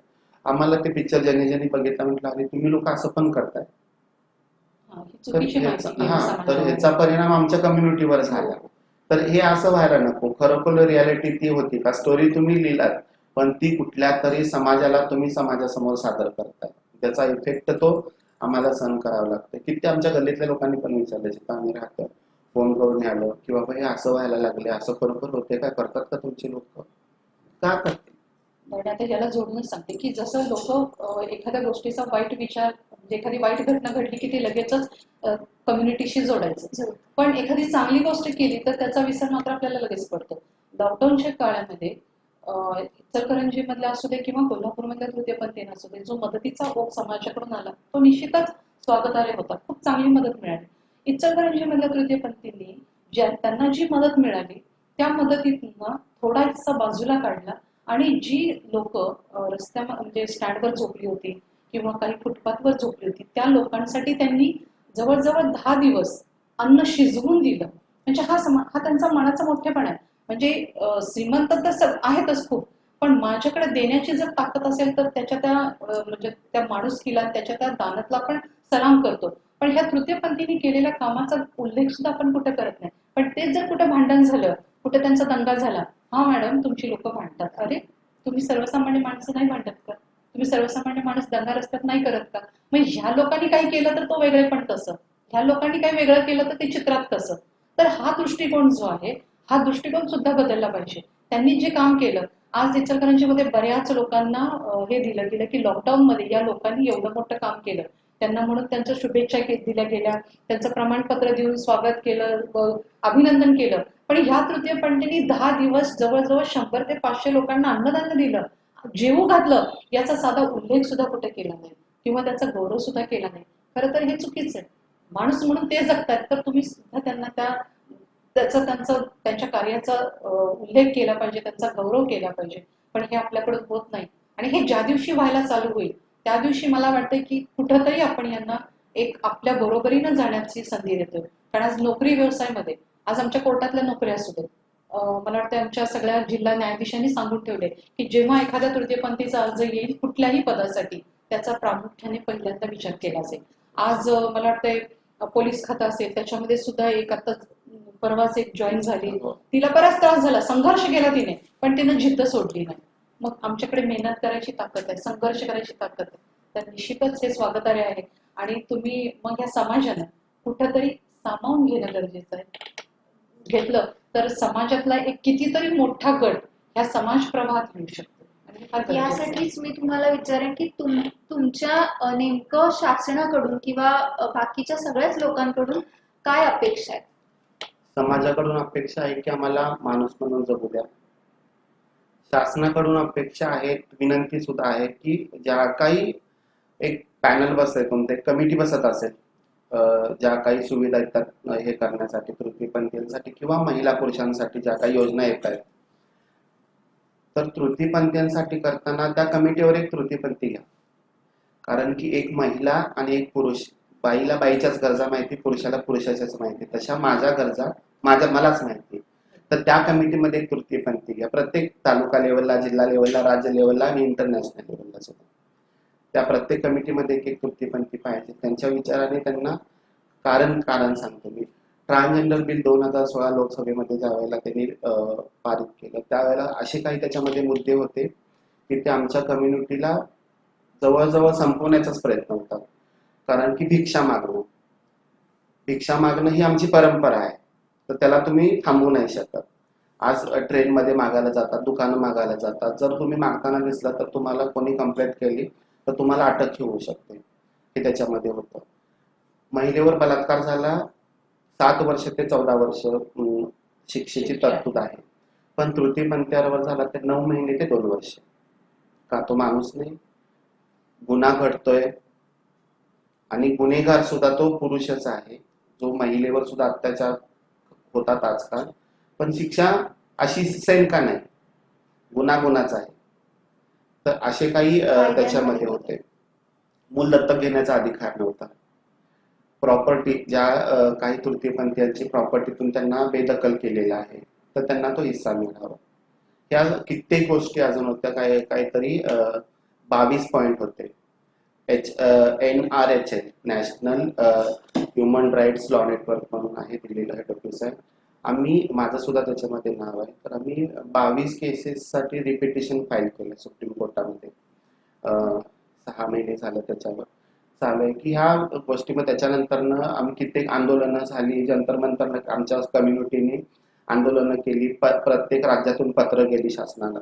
आम्हाला ते पिक्चर ज्यांनी ज्यांनी बघितलं म्हटलं अरे तुम्ही लोक असं पण करताय. तर ह्याचा परिणाम आमच्या कम्युनिटीवर झाला. तर हे असं व्हायला नको. खरोखर रियालिटी ती होती का स्टोरी तुम्ही लिहिलात पण ती कुठल्या तरी समाजाला तुम्ही समाजासमोर सादर करताय, त्याचा इफेक्ट तो आम्हाला सहन करावा लागतो. किती आमच्या गल्लीतल्या लोकांनी पण विचारलं जिथं आम्ही राहतो, फोन करून आलो की बाबा हे असं व्हायला लागले, असं खरोखर होते काय, करतात का तुमचे लोक, का करते. आता याला जोडूनच सांगते की जसं लोक एखाद्या गोष्टीचा वाईट विचार, म्हणजे एखादी वाईट घटना घडली की ते लगेचच कम्युनिटीशी जोडायचं, पण एखादी चांगली गोष्ट केली तर त्याचा विसर मात्र आपल्याला लगेच पडतो. लॉकडाऊनच्या काळामध्ये इचलकरंजी मधल्या असू दे किंवा कोल्हापूर मधल्या तृतीयपंथींना असू दे, जो मदतीचा ओघ समाजाकडून आला तो निश्चितच स्वागतार्ह होता. खूप चांगली मदत मिळाली. इचलकरंजी मधल्या तृतीयपंथींनी त्यांना जी मदत मिळाली त्या मदतीतून थोडा हिस्सा बाजूला काढला आणि जी लोक रस्त्यावर म्हणजे स्टँडवर झोपली होती किंवा काही फुटपाथवर झोपली होती त्या लोकांसाठी त्यांनी जवळजवळ 10 दिवस अन्न शिजवून दिलं, म्हणजे हा त्यांचा मनाचा मोठेपणा आहे. म्हणजे श्रीमंत तर आहेतच खूप, पण माझ्याकडे देण्याची जर ताकद असेल तर त्याच्या त्या म्हणजे त्या माणुसकीला, त्याच्या त्या दानातला आपण सलाम करतो. पण ह्या तृतीयपंथींनी केलेल्या कामाचा उल्लेख सुद्धा आपण कुठे करत नाही. पण तेच जर कुठे भांडण झालं, कुठे त्यांचा दंगा झाला, हा मॅडम तुमची लोक भांडतात. अरे तुम्ही सर्वसामान्य माणसं नाही भांडत का? तुम्ही सर्वसामान्य माणूस दंगा रस्त्यात नाही करत का? मग ह्या लोकांनी काही केलं तर तो वेगळे पण तसं, ह्या लोकांनी काही वेगळं केलं तर ते चित्रात कसं. तर हा दृष्टिकोन जो आहे, हा दृष्टिकोन सुद्धा बदलला पाहिजे. त्यांनी जे काम केलं, आज इचलकरंजीमध्ये बऱ्याच लोकांना हे दिलं गेलं की लॉकडाऊन मध्ये या लोकांनी एवढं मोठं काम केलं, त्यांना म्हणून त्यांच्या शुभेच्छा दिल्या गेल्या, त्यांचं प्रमाणपत्र देऊन स्वागत केलं, अभिनंदन केलं. पण ह्या तृतीयपंथींनी 10 दिवस जवळजवळ 100 ते 500 लोकांना अन्नदान दिलं, जेवू घातलं, याचा साधा उल्लेख सुद्धा कुठे केला नाही किंवा त्याचा गौरव सुद्धा केला नाही. खरं तर हे चुकीचं आहे. माणूस म्हणून ते जगतात, तर तुम्ही सुद्धा त्यांना त्यांच्या कार्याचा उल्लेख केला पाहिजे, त्यांचा गौरव केला पाहिजे. पण हे आपल्याकडून होत नाही. आणि हे ज्या दिवशी व्हायला चालू होईल त्या दिवशी मला वाटतं की कुठंतरी आपण यांना एक आपल्या बरोबरीनं जाण्याची संधी देतोय. कारण आज नोकरी व्यवसायामध्ये, आज आमच्या कोर्टातल्या नोकऱ्या असू देत, मला वाटतं आमच्या सगळ्या जिल्हा न्यायाधीशांनी सांगून ठेवले की जेव्हा एखाद्या तृतीयपंथीचा अर्ज येईल कुठल्याही पदासाठी, त्याचा प्रामुख्याने पहिल्यांदा विचार केला जाईल. आज मला वाटतंय पोलीस खातं असेल, त्याच्यामध्ये सुद्धा एक आता परवाच एक जॉईन झाली, तिला बराच त्रास झाला, संघर्ष केला तिने, पण तिने जिद्द सोडली नाही. मग आमच्याकडे मेहनत करायची ताकद आहे, संघर्ष करायची ताकद आहे, तर निश्चितच हे स्वागतार्ह आहे. आणि तुम्ही मग या समाजानं कुठंतरी सामावून घेणं गरजेचं आहे. घेतलं तर समाजातला एक कितीतरी मोठा गट ह्या समाज प्रवाहात येऊ शकतो. आणि फार गरजेचं आहे. यासाठीच मी तुम्हाला विचारेन की तुमच्या नेमकं शासनाकडून किंवा बाकीच्या सगळ्याच लोकांकडून काय अपेक्षा आहेत? समाजाकडून अपेक्षा आहे की आम्हाला माणूस म्हणून जगू द्या. शासनाकडून अपेक्षा आहेत, विनंती सुद्धा आहे की ज्या काही एक पॅनल बसेल, कोणते कमिटी बसत असेल, ज्या काही सुविधा येतात हे करण्यासाठी तृतीयपंथीयांसाठी किंवा महिला पुरुषांसाठी ज्या काही योजना येत आहेत, तर तृतीयपंथीयांसाठी करताना त्या कमिटीवर एक तृतीयपंथी घ्या. कारण की एक महिला आणि एक पुरुष, बाईला बाईच्याच गरजा माहिती, पुरुषाला पुरुषाच्याच माहिती, तशा माझ्या गरजा मलाच माहिती. तर त्या कमिटीमध्ये एक तृतीयपंथी घ्या. प्रत्येक तालुका लेवलला, जिल्हा लेवलला, राज्य लेवलला आणि इंटरनॅशनल लेवलला सुद्धा त्या प्रत्येक कमिटीमध्ये एक तृतीयपंथी पाहिजे. त्यांच्या विचाराने त्यांना कारण सांगतो मी. ट्रान्सजेंडर बिल 2016 लोकसभेमध्ये ज्या वेळेला त्यांनी पारित केलं, त्यावेळेला असे काही त्याच्यामध्ये मुद्दे होते की ते आमच्या कम्युनिटीला जवळजवळ संपवण्याचाच प्रयत्न होता. कारण की भिक्षा मागणं ही आमची परंपरा आहे, तर त्याला तुम्ही थांबवू नाही शकत. आज ट्रेनमध्ये मागायला जातात, दुकानं मागायला जातात, जर तुम्ही मागताना दिसला तर तुम्हाला कोणी कंप्लेंट केली तर तुम्हाला अटक होऊ शकते. हे त्याच्यामध्ये होतं. महिलेवर बलात्कार झाला 7 वर्ष ते 14 वर्ष शिक्षेची तरतूद आहे, पण तृतीयपंथीवर झाला ते 9 महिने ते 2 वर्ष. का? तो माणूस नाही, गुन्हा घडतोय आणि गुन्हेगार सुद्धा तो पुरुषच आहे, जो महिलेवर सुद्धा अत्याचार होतात आजकाल. पण शिक्षा अशी सेम का नाही? गुन्हाचा आहे. तर असे काही त्याच्यामध्ये होते. मूल दत्तक घेण्याचा अधिकार नव्हता. प्रॉपर्टी, ज्या काही तृतीयपंथीयांची प्रॉपर्टीतून त्यांना बेदखल केलेला आहे, तर त्यांना तो हिस्सा मिळावा. ह्या कित्येक गोष्टी अजून होत्या. काहीतरी 22 पॉइंट होते. NRHL, national human rights law network म्हणून आहे, दिल्लीला हेड ऑफिस आहे. माझं सुद्धा त्याच्यामध्ये नाव आहे. तर आम्ही 22 केसेससाठी रिपिटिशन फाईल केलं सुप्रीम कोर्टामध्ये. 6 महिने झालं त्याच्यावर चालू आहे की ह्या गोष्टीमध्ये. त्याच्यानंतरनं आम्ही कित्येक आंदोलनं झाली, जंतर मंतर आमच्या कम्युनिटीने आंदोलनं केली, प्रत्येक राज्यातून पत्र गेली शासनाला.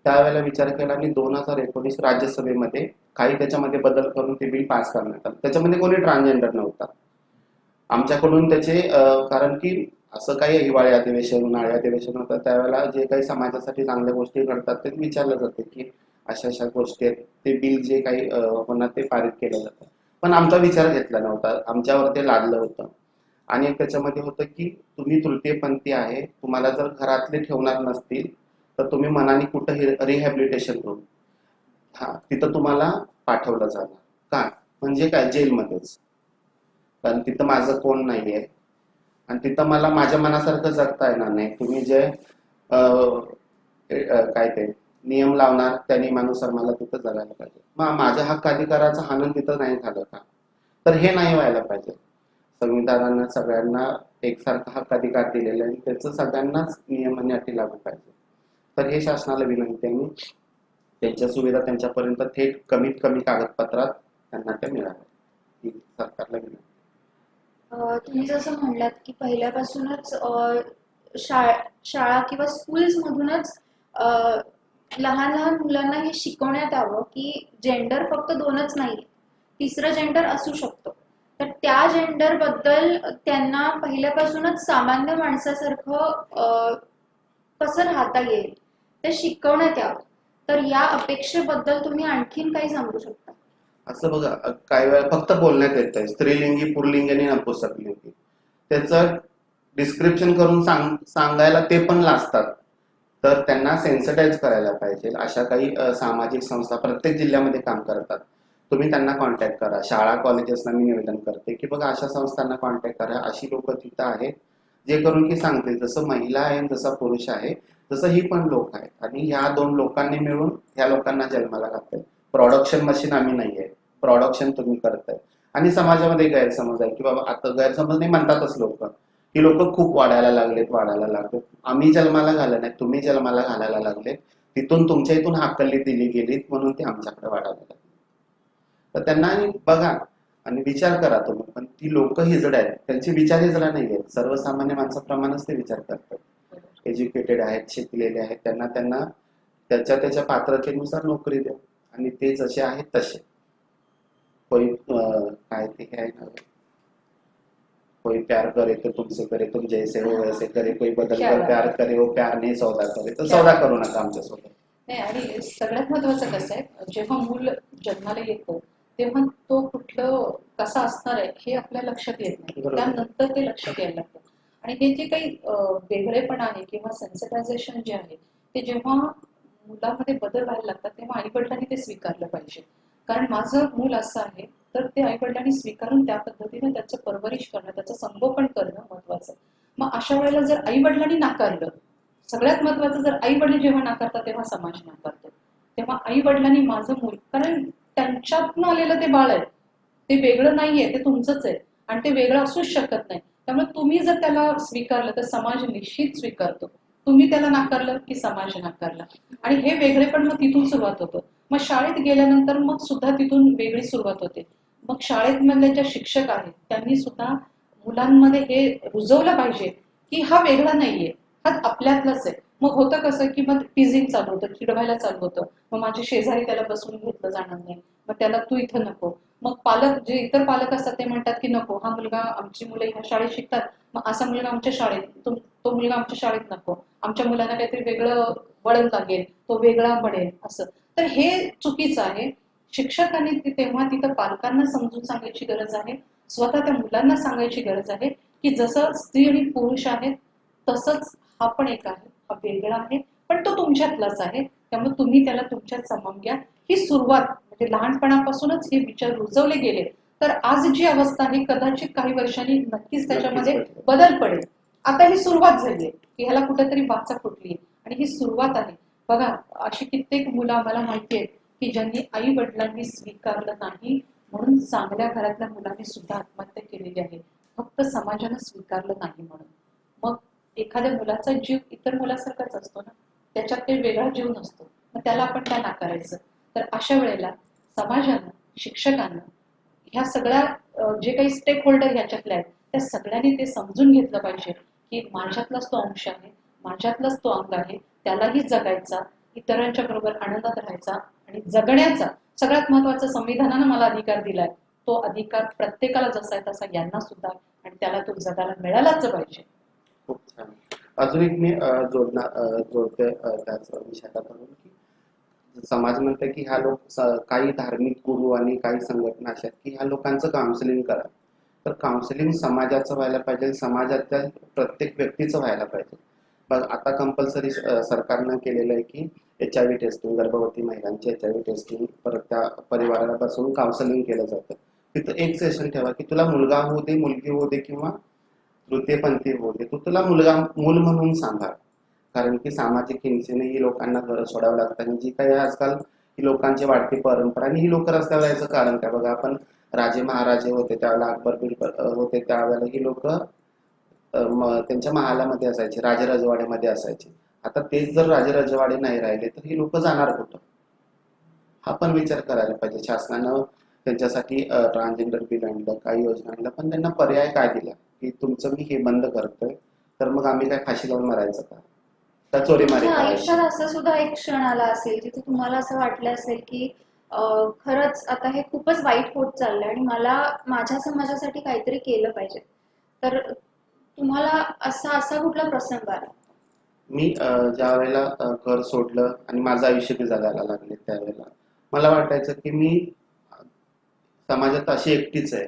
त्यावेळेला विचार केला आणि 2019 राज्यसभेमध्ये काही त्याच्यामध्ये बदल करून ते बिल पास करण्यात आलं. त्याच्यामध्ये कोणी ट्रान्सजेंडर नव्हता आमच्याकडून त्याचे. कारण की असं काही हिवाळी अधिवेशन, उन्हाळी अधिवेशन होतं, त्यावेळेला जे काही समाजासाठी चांगल्या गोष्टी घडतात ते विचारलं जाते की अशा गोष्टी आहेत, ते बिल जे काही होणार ते पारित केलं जातं. पण आमचा विचार घेतला नव्हता, आमच्यावर ते लादलं होतं. आणि त्याच्यामध्ये होतं की तुम्ही तृतीयपंथी आहे, तुम्हाला जर घरातले ठेवणार नसतील तर तुम्ही मनाने कुठं रिहॅबिलिटेशन करून तिथं तुम्हाला पाठवलं जाणार. का? म्हणजे काय? जेलमध्येच. कारण तिथं माझं कोण नाहीये, आणि तिथं मला माझ्या मनासारखं जगता येणार नाही. तुम्ही जे काय ते नियम लावणार त्या नियमानुसार मला तिथं जगायला पाहिजे. मग माझ्या हक्क अधिकाराचा हनन तिथं नाही झालं का? तर हे नाही व्हायला पाहिजे. संविधानानं सगळ्यांना एकसारखा हक्क अधिकार दिलेला आहे, त्याचं सगळ्यांनाच नियम आणि अटी लागू पाहिजे. तर हे शासनाला विनंती आहे, त्यांच्या सुविधा त्यांच्यापर्यंत थेट कमीत कमी कागदपत्रात त्यांना त्या मिळाव्या ही सरकारला विनंती. तुम्ही जसं म्हणलात की पहिल्यापासूनच शाळा किंवा स्कूल्स मधूनच लहान लहान मुलांना हे शिकवण्यात यावं की जेंडर फक्त दोनच नाही, तिसरं जेंडर असू शकतो. तर त्या जेंडर बद्दल त्यांना पहिल्यापासूनच सामान्य माणसासारखं कसं राहता येईल ते शिकवण्यात यावं. तर या अपेक्षेबद्दल तुम्ही आणखीन काही सांगू शकता? असं बघा, काही वेळा फक्त बोलण्यात येत आहे स्त्रीलिंगी, पुल्लिंगी आणि नपुंसकलिंगी. त्याचं डिस्क्रिप्शन करून सांगायला ते पण लाजतात. तर त्यांना सेन्सिटाईज करायला पाहिजे. अशा काही सामाजिक संस्था प्रत्येक जिल्ह्यामध्ये काम करतात. तुम्ही त्यांना कॉन्टॅक्ट करा. शाळा कॉलेजेसना मी निवेदन करते की बघा अशा संस्थांना कॉन्टॅक्ट करा. अशी लोक तिथं आहेत जे करून की सांगतील जसं महिला आहे जसा पुरुष आहे तसं ही पण लोक आहेत, आणि ह्या दोन लोकांनी मिळून ह्या लोकांना जन्माला घातलंय. प्रोडक्शन मशीन आम्ही नाहीये, प्रोडक्शन तुम्ही करताय. आणि समाजामध्ये गैरसमज आहे की बाबा, आता गैरसमज नाही म्हणतातच लोक, ही लोक खूप वाढायला लागलेत. आम्ही जन्माला घालत नाही, तुम्ही जन्माला घालायला लागले. तिथून तुमच्या इथून हाकलली दिली गेलीत म्हणून ते आमच्याकडे वाढायला लागले. तर त्यांना बघा आणि विचार करा तुम्ही. पण ती लोक हिजड आहेत, त्यांचे विचार हिजडा नाही आहेत. सर्वसामान्य माणसाप्रमाणेच ते विचार करतात. एज्युकेटेड आहेत, शिकलेले आहेत. त्यांना त्याच्या पात्रतेनुसार नोकरी द्या आणि ते जसे आहेत तसे. कोई काय ते आहे ना, कोई प्यार करे तो तुमसे करे तुम जैसे हो वैसे करे, कोई बदल कर प्यार करे वो प्यार नाही सौदा करे. तर सौदा करू नका आमच्यासोबत. नाही, आणि सगळ्यात महत्वाचं कसं आहे, जेव्हा मूल जन्माला येतो तेव्हा तो कुठलं कसा असणार आहे हे आपल्या लक्षात येत नाही. बरोबर. त्यानंतर ते लक्षात यायला लागतं. आणि हे जे काही वेगळेपण आहे किंवा सेन्सिटायझेशन जे आहे ते जेव्हा मुलामध्ये बदल व्हायला लागतात तेव्हा आईवडिलांनी ते स्वीकारलं पाहिजे. कारण माझं मूल असं आहे तर ते आईवडिलांनी स्वीकारून त्या पद्धतीने त्याचं परवरिश करणं, त्याचं संगोपन करणं महत्वाचं. मग अशा वेळेला जर आईवडिलांनी नाकारलं, सगळ्यात महत्वाचं, जर आईवडील जेव्हा नाकारतात तेव्हा समाज नाकारतो. तेव्हा आईवडिलांनी माझं मूल, कारण त्यांच्यातून आलेलं ते बाळ आहे, ते वेगळं नाहीये, ते तुमचंच आहे आणि ते वेगळं असूच शकत नाही. त्यामुळे तुम्ही जर त्याला स्वीकारलं तर समाज निश्चित स्वीकारतो. तुम्ही त्याला नाकारलं की समाज नाकारला. आणि हे वेगळेपण मग तिथून सुरुवात होतं. मग शाळेत गेल्यानंतर मग सुद्धा तिथून वेगळी सुरुवात होते. मग शाळेत मधले ज्या शिक्षक आहेत त्यांनी सुद्धा मुलांमध्ये हे रुजवलं पाहिजे की हा वेगळा नाहीये, हा आपल्यातलाच आहे. मग होतं कसं की मग टीझिंग चालू होतं, चिडवायला चालू होतं. मग माझे शेजारी त्याला बसून घेतलं जाणार नाही, मग त्याला तू इथं नको. मग पालक, जे इतर पालक असतात ते म्हणतात की नको, हा मुलगा, आमची मुलं ह्या शाळेत शिकतात, मग असा मुलगा आमच्या शाळेत, तो मुलगा आमच्या शाळेत नको, आमच्या मुलांना काहीतरी वेगळं वळण लागेल, तो वेगळा बनेल असं. तर हे चुकीचं आहे. शिक्षकांनी तेव्हा तिथं पालकांना समजून सांगायची गरज आहे, स्वतः त्या मुलांना सांगायची गरज आहे की जसं स्त्री आणि पुरुष आहेत तसंच हा पण एक आहे, हा वेगळा आहे पण तो तुमच्यातलाच आहे. त्यामुळे तुम्ही त्याला तुमच्यात सामावून घ्या. ही सुरुवात म्हणजे लहानपणापासूनच हे विचार रुजवले गेले तर आज जी अवस्था आहे कदाचित काही वर्षांनी नक्कीच त्याच्यामध्ये बदल पडेल. आता ही सुरुवात झाली आहे की ह्याला कुठेतरी वाचा फुटली आणि ही सुरुवात आहे. बघा, अशी कित्येक मुलं आम्हाला माहिती आहेत की ज्यांनी आई वडिलांनी स्वीकारलं नाही म्हणून चांगल्या घरातल्या मुलांनी सुद्धा आत्महत्या केलेली आहे, फक्त समाजानं स्वीकारलं नाही म्हणून. मग एखाद्या मुलाचा जीव इतर मुलासारखाच असतो ना, त्याच्यात काही वेगळा जीव नसतो, मग त्याला आपण काय नाकारायचं? तर अशा वेळेला समाजानं, शिक्षकांना, ह्या सगळ्या जे काही स्टेक होल्डर ह्याच्यातले आहेत त्या सगळ्यांनी ते समजून घेतलं पाहिजे की माझ्यातलाच तो अंश आहे, माझ्यातलाच तो अंग आहे, त्यालाही जगायचा, इतरांच्या बरोबर आनंदात राहायचा आणि जगण्याचा. सगळ्यात महत्वाचा, संविधानानं मला अधिकार दिलाय, तो अधिकार प्रत्येकाला जसा आहे तसा यांना सुद्धा, आणि त्याला तो जगायला मिळालाच पाहिजे. खूप छान. अजून एक मी जोडते त्याच विषयाला धरून की समाज म्हणते की ह्या लोक, काही धार्मिक गुरु आणि काही संघटना अशा आहेत की ह्या लोकांचं काउन्सिलिंग करा. तर काउन्सिलिंग समाजाचं व्हायला पाहिजे, समाजातल्या प्रत्येक व्यक्तीचं व्हायला पाहिजे. बघ, आता कंपल्सरी सरकारनं केलेलं आहे की HIV टेस्टिंग, गर्भवती महिलांची HIV टेस्टिंग, परत त्या परिवाराला बसून काउन्सिलिंग केलं जातं. तिथं एक सेशन ठेवा की तुला मुलगा होऊ दे, मुलगी होऊ दे किंवा तृतीयपंथी होते, तू तुला मूल म्हणून सांभाळ. कारण की सामाजिक हिंसेने ही लोकांना घरं सोडावं लागतात आणि जी काही आजकाल ही लोकांची वाढती परंपरा आणि ही लोक रस्त्यावर यायचं कारण काय बघा. आपण राजे महाराजे होते त्यावेळेला, अकबर बिरबल होते त्यावेळेला ही लोक त्यांच्या महालामध्ये असायचे, राजवाड्यामध्ये असायचे. आता तेच जर राजवाडे नाही राहिले तर ही लोक जाणार कुठं, हा पण विचार करायला पाहिजे. शासनानं त्यांच्यासाठी ट्रान्सजेंडर बिल आणलं, काही योजना आणलं, पण त्यांना पर्याय काय दिला की तुमचं मी हे बंद करतोय तर मग आम्ही काय फाशी लावून मरायचं का चोरीमारी तुमच्या करायची? आयुष्यात असं सुद्धा एक क्षण आला असेल जिथे तुम्हाला असं वाटलं असेल की खरंच आता हे खूपच वाईट होत चाललंय आणि मला माझ्या समाजासाठी काहीतरी केलं पाहिजे, तर तुम्हाला असा असा कुठला प्रसंग आला? मी ज्या वेळेला घर सोडलं आणि माझं आयुष्य ते जगायला लागले त्यावेळेला मला वाटायचं की मी समाजात अशी एकटीच आहे.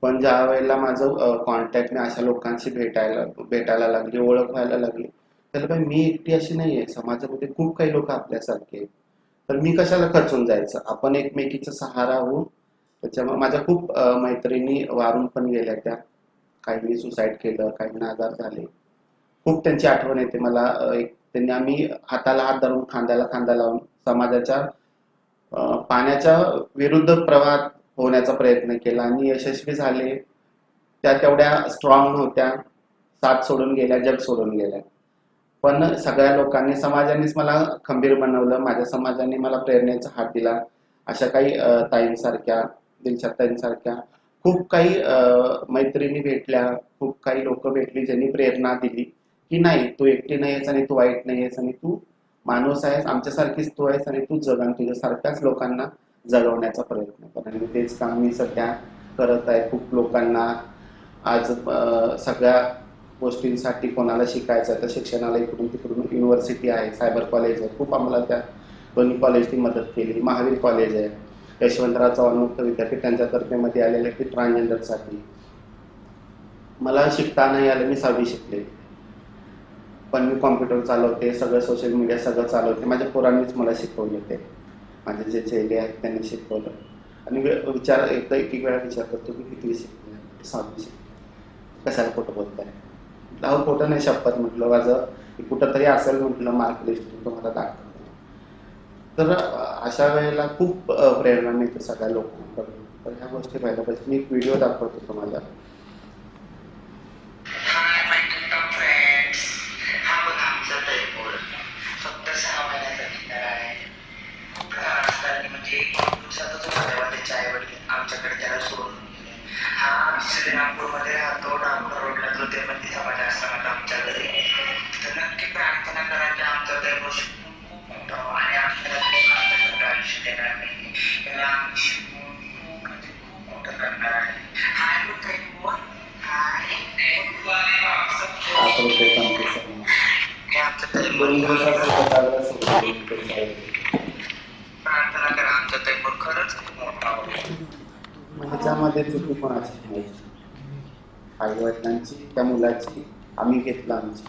पण ज्या वेळेला माझं कॉन्टॅक्ट मी अशा लोकांशी भेटायला लागली, ओळख व्हायला लागली, त्याला काय मी एकटी अशी नाहीये, समाजामध्ये खूप काही लोक आपल्यासारखे आहेत. तर मी कशाला खचून जायचं, आपण एकमेकीचा सहारा होऊ. त्याच्यामुळे माझ्या खूप मैत्रिणी वारून पण गेल्या, त्या काहींनी सुसाईड केलं, काहींना आजार झाले. खूप त्यांची आठवण येते मला. त्यांनी आम्ही हाताला हात धरून खांद्याला खांदा लावून समाजाच्या पाण्याच्या विरुद्ध प्रवाहात होण्याचा प्रयत्न केला आणि यशस्वी झाले. त्या तेवढ्या स्ट्रॉंग नव्हत्या, साथ सोडून गेल्या, जग सोडून गेल्या. पण सगळ्या लोकांनी, समाजानेच मला खंबीर बनवलं, माझ्या समाजाने मला प्रेरणेचा हात दिला. अशा काही ताईंसारख्या, दिलशाद ताईंसारख्या खूप काही मैत्रिणी भेटल्या, खूप काही लोक भेटली ज्यांनी प्रेरणा दिली की नाही, तू एकटी नाहीयेस आणि तू वाईट नाहीयेस आणि तू माणूस आहेस, आमच्यासारखीच तू आहेस आणि तू जग आणि तुझ्यासारख्याच लोकांना जगवण्याचा प्रयत्न कर. आणि तेच काम मी सध्या करत आहे. खूप लोकांना आज सगळ्या गोष्टींसाठी कोणाला शिकायचं आहे तर शिक्षणाला इकडून तिकडून युनिव्हर्सिटी आहे, सायबर कॉलेज आहे, खूप आम्हाला त्या दोन्ही कॉलेजनी मदत केली. महावीर कॉलेज आहे, यशवंतराव चव्हाण मुक्त विद्यापीठ त्यांच्यातर्फे मध्ये आलेले की ट्रान्सजेंडरसाठी. मला शिकता नाही आलं, मी 6वी शिकले, पण मी कॉम्प्युटर चालवते, सगळं सोशल मीडिया सगळं चालवते. माझ्या पोरांनीच मला शिकवले, ते माझे जे चेले आहेत त्यांनी शिकवलं. आणि विचार एकदा एक वेळा विचार करतो की किती शिकले, 6वी शिकले, कशाला खोटं बोलताय? म्हटलं खोटं नाही, शपथ म्हटलं माझं कुठं तरी असेल म्हटलं मार्क लिस्ट तुम्हाला दाखवतो. तर अशा वेळेला खूप प्रेरणा मिळते सगळ्या लोकांकडून. तर ह्या गोष्टी व्हायला पाहिजे. मी एक व्हिडिओ दाखवतो तुम्हाला. आमच्याकडे त्याला सोडून हा श्रीरामपूरमध्ये राहतो, डांबर रोडला जो ते पण समाज आश्रमात आमच्या घरी. तर नक्की प्रार्थना करा की आमचा दैव खूप मोठा आणि आपल्याला आयुष्य देणार नाही, याला आयुष्य खूप म्हणजे खूप मोठं करणार आहे. हाय लोक प्रार्थना करा, आमचा दैव खरंच खूप मोठा होतो. ह्याच्यामध्ये चुकी कोणाची नाही, आई वडिलांची, त्या मुलाची. आम्ही घेतलं आमची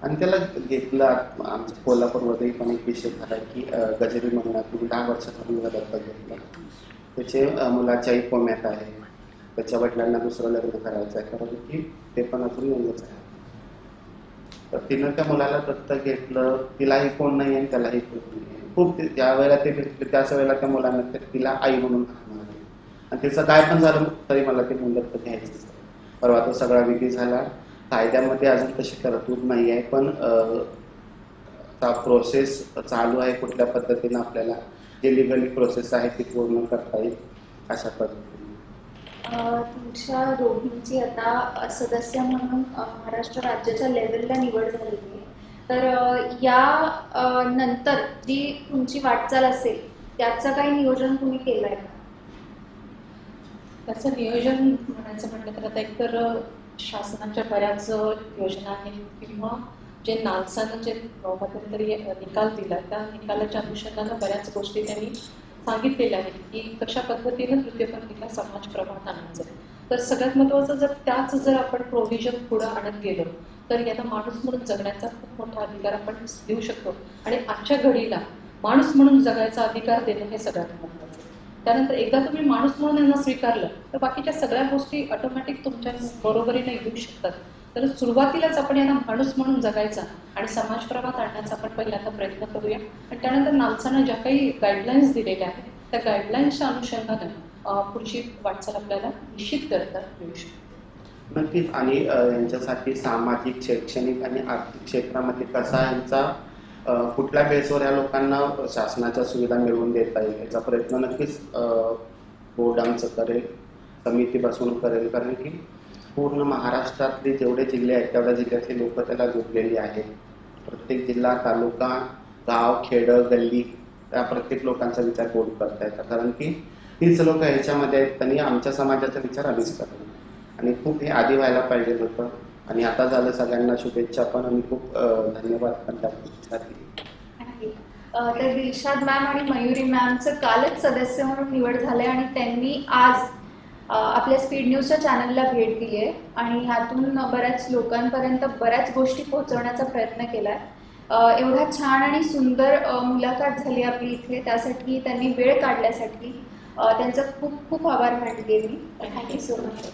आणि त्याला घेतलं. आमच्या कोल्हापूरमध्ये पण एक विषय झाला की गजेरी म्हणून 10 वर्षाचा मुलगा दत्तक घेतला. त्याचे मुलाची आई कोम्यात आहे, त्याच्या वडिलांना दुसरं लग्न करायचं आहे, कारण की ते पण अजून यंगच आहे. तर तिनं त्या मुलाला दत्तक घेतलं, तिलाही कोण नाही आणि त्यालाही कोण नाही. खूप ज्या वेळेला ते भेटले त्याच वेळेला त्या मुलानं तिला आई म्हणून हाकमारली आणि तिचं काय पण झालं तरी मला ते मुलं दत्तक घ्यायचंच. परवा तो सगळा विधी झाला. कायद्यामध्ये अजून तशी तरतूद नाही आहे, पण प्रोसेस चालू आहे. कुठल्या पद्धतीनं आपल्याला जे लिगली प्रोसेस आहे ती पूर्ण करता येईल अशा पद्धतीने. तुमच्या दोघींची आता सदस्य म्हणून महाराष्ट्र राज्याच्या लेवलला निवड झालेली आहे, तर या नंतर जी तुमची वाटचाल असेल त्याचं काही नियोजन तुम्ही केलंय का? त्याचं नियोजन म्हणायचं म्हटलं तर आता एकतर शासनाच्या बऱ्याच योजना आहेत किंवा जे नालसानं जे मध्यंतरी निकाल दिला त्या निकालाच्या अनुषंगानं बऱ्याच गोष्टी त्यांनी सांगितलेल्या आहेत की कशा पद्धतीनं तृतीयपंथीला समाज प्रभात आणायचं. तर सगळ्यात महत्त्वाचं जर आपण प्रोव्हिजन पुढं आणत गेलो तर यांना माणूस म्हणून जगण्याचा खूप मोठा अधिकार आपण देऊ शकतो. आणि आजच्या घडीला माणूस म्हणून जगायचा अधिकार देणं हे सगळ्यात महत्त्वाचं. त्यानंतर एकदा तुम्ही माणूस म्हणून यांना स्वीकारलं तर बाकीच्या सगळ्या गोष्टी ऑटोमॅटिक तुमच्या बरोबरीने येऊ शकतात. तर सुरुवातीलाच आपण यांना माणूस म्हणून जगायचा आणि समाजप्रभात आणण्याचा आपण पहिल्यांदा प्रयत्न करूया. आणि त्यानंतर नामसानं ज्या काही गाईडलाईन्स दिलेल्या आहेत त्या गाईडलाईन्सच्या अनुषंगाने पुढची वाटचाल आपल्याला निश्चित करता येऊ शकते. नक्कीच. आणि यांच्यासाठी सामाजिक, शैक्षणिक आणि आर्थिक क्षेत्रामध्ये कसा यांचा कुठल्या बेसवर या लोकांना शासनाच्या सुविधा मिळवून देता येईल याचा प्रयत्न नक्कीच बोर्ड आमचं करेल, समिती बसून करेल. कारण की पूर्ण महाराष्ट्रातले जेवढे जिल्हे आहेत तेवढ्या जिल्ह्यातली लोक त्याला जुळलेली आहेत. प्रत्येक जिल्हा, तालुका, गाव, खेडं, गल्ली त्या प्रत्येक लोकांचा विचार बोर्ड करता येतात. कारण की तीच लोक ह्याच्यामध्ये आहेत, त्यांनी आमच्या समाजाचा विचार आधीच करतात आणि खूप हे आधी व्हायला पाहिजे होतं आणि आता झालं. सगळ्यांना शुभेच्छा पण आणि खूप धन्यवाद पण त्यासाठी. तर दिलशाद मॅम आणि मयुरी मॅमचं कालच सदस्य म्हणून निवड झाले आणि त्यांनी आज आपल्या स्पीड न्यूजच्या चॅनलला भेट दिली आहे आणि ह्यातून बऱ्याच लोकांपर्यंत बऱ्याच गोष्टी पोहोचवण्याचा प्रयत्न केला आहे. एवढा छान आणि सुंदर मुलाखत झाली आपली इथे, त्यासाठी त्यांनी वेळ काढल्यासाठी त्यांचा खूप खूप आभार मानते मी. Thank you so much.